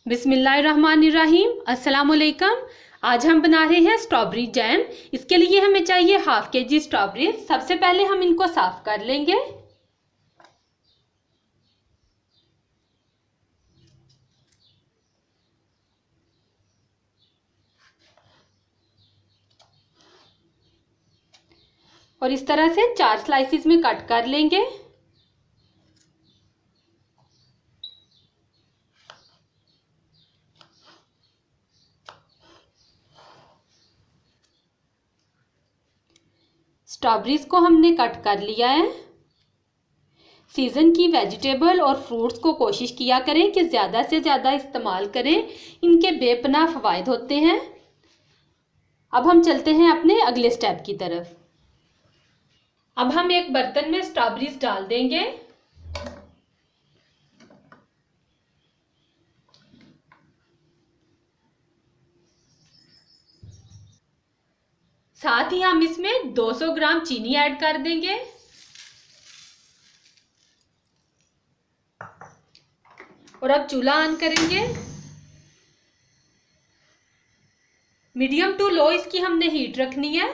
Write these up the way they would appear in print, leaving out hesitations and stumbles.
बिस्मिल्लाहिर्रहमानिर्रहीम। अस्सलाम वालेकुम। आज हम बना रहे हैं स्ट्रॉबेरी जैम। इसके लिए हमें चाहिए हाफ केजी स्ट्रॉबेरी। सबसे पहले हम इनको साफ कर लेंगे। और इस तरह से 4 स्लाइसिस में कट कर लेंगे। स्ट्रॉबेरीज को हमने कट कर लिया है। सीज़न की वेजिटेबल और फ्रूट्स को कोशिश किया करें कि ज़्यादा से ज़्यादा इस्तेमाल करें, इनके बेपनाह फ़वाइद होते हैं। अब हम चलते हैं अपने अगले स्टेप की तरफ। अब हम एक बर्तन में स्ट्रॉबेरीज डाल देंगे। साथ ही हम इसमें 200 ग्राम चीनी ऐड कर देंगे। और अब चूल्हा ऑन करेंगे। मीडियम टू लो इसकी हमने हीट रखनी है।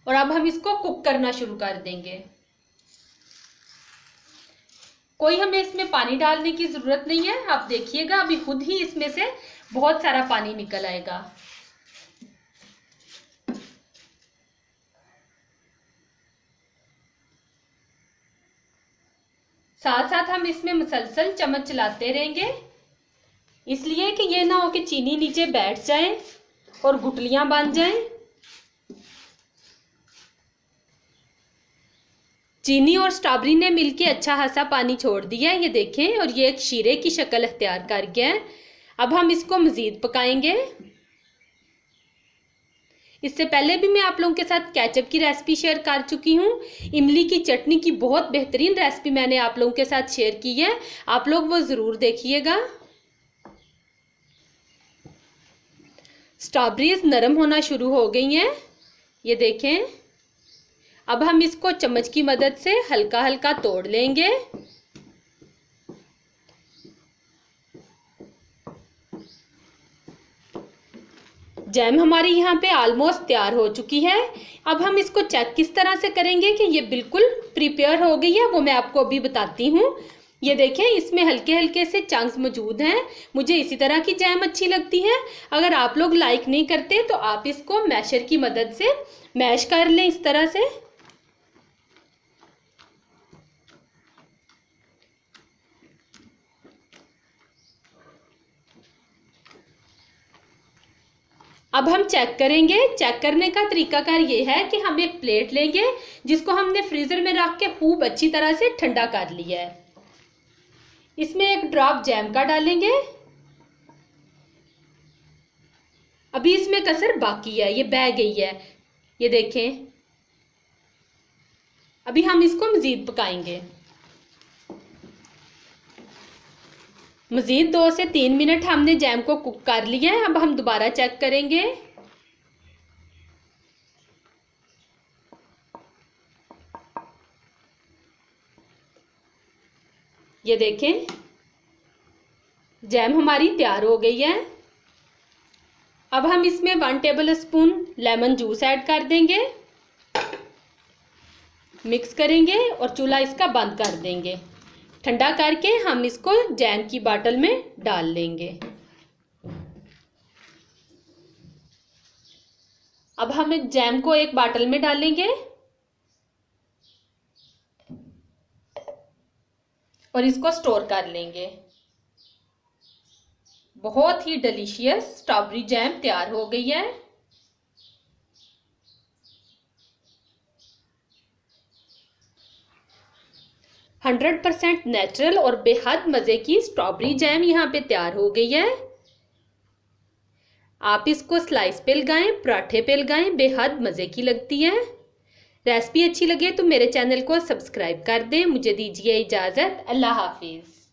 और अब हम इसको कुक करना शुरू कर देंगे। कोई हमें इसमें पानी डालने की जरूरत नहीं है। आप देखिएगा अभी खुद ही इसमें से बहुत सारा पानी निकल आएगा। साथ साथ हम इसमें मुसलसल चम्मच चलाते रहेंगे, इसलिए कि ये ना हो कि चीनी नीचे बैठ जाए और गुठलियां बन जाएं। चीनी और स्ट्रॉबेरी ने मिलके अच्छा खासा पानी छोड़ दिया है, ये देखें, और ये एक शीरे की शक्ल अख्तियार कर गया है। अब हम इसको मज़ीद पकाएंगे। इससे पहले भी मैं आप लोगों के साथ केचप की रेसिपी शेयर कर चुकी हूँ। इमली की चटनी की बहुत बेहतरीन रेसिपी मैंने आप लोगों के साथ शेयर की है, आप लोग वो ज़रूर देखिएगा। स्ट्रॉबेरीज नरम होना शुरू हो गई हैं, ये देखें। अब हम इसको चम्मच की मदद से हल्का हल्का तोड़ लेंगे। जैम हमारी यहाँ पे ऑलमोस्ट तैयार हो चुकी है। अब हम इसको चेक किस तरह से करेंगे कि ये बिल्कुल प्रिपेयर हो गई है, वो मैं आपको अभी बताती हूँ। ये देखें, इसमें हल्के हल्के से चंक्स मौजूद हैं। मुझे इसी तरह की जैम अच्छी लगती है। अगर आप लोग लाइक नहीं करते तो आप इसको मैशर की मदद से मैश कर लें इस तरह से। अब हम चेक करेंगे। चेक करने का तरीकाकार ये है कि हम एक प्लेट लेंगे जिसको हमने फ्रीजर में रख के खूब अच्छी तरह से ठंडा कर लिया है। इसमें एक ड्रॉप जैम का डालेंगे। अभी इसमें कसर बाकी है, ये बह गई है, ये देखें। अभी हम इसको मज़ीद पकाएंगे। मज़ीद 2 से 3 मिनट हमने जैम को कुक कर लिया है। अब हम दोबारा चेक करेंगे। ये देखें, जैम हमारी तैयार हो गई है। अब हम इसमें 1 table spoon lemon juice add कर देंगे, मिक्स करेंगे और चूल्हा इसका बंद कर देंगे। ठंडा करके हम इसको जैम की बाटल में डाल लेंगे। अब हम जैम को एक बाटल में डालेंगे और इसको स्टोर कर लेंगे। बहुत ही डिलीशियस स्ट्रॉबेरी जैम तैयार हो गई है। %100% नेचुरल और बेहद मज़े की स्ट्रॉबेरी जैम यहाँ पे तैयार हो गई है। आप इसको स्लाइस पे लगाएं, पराठे पे लगाएं, बेहद मज़े की लगती है। रेसिपी अच्छी लगे तो मेरे चैनल को सब्सक्राइब कर दें। मुझे दीजिए इजाज़त। अल्लाह हाफिज़।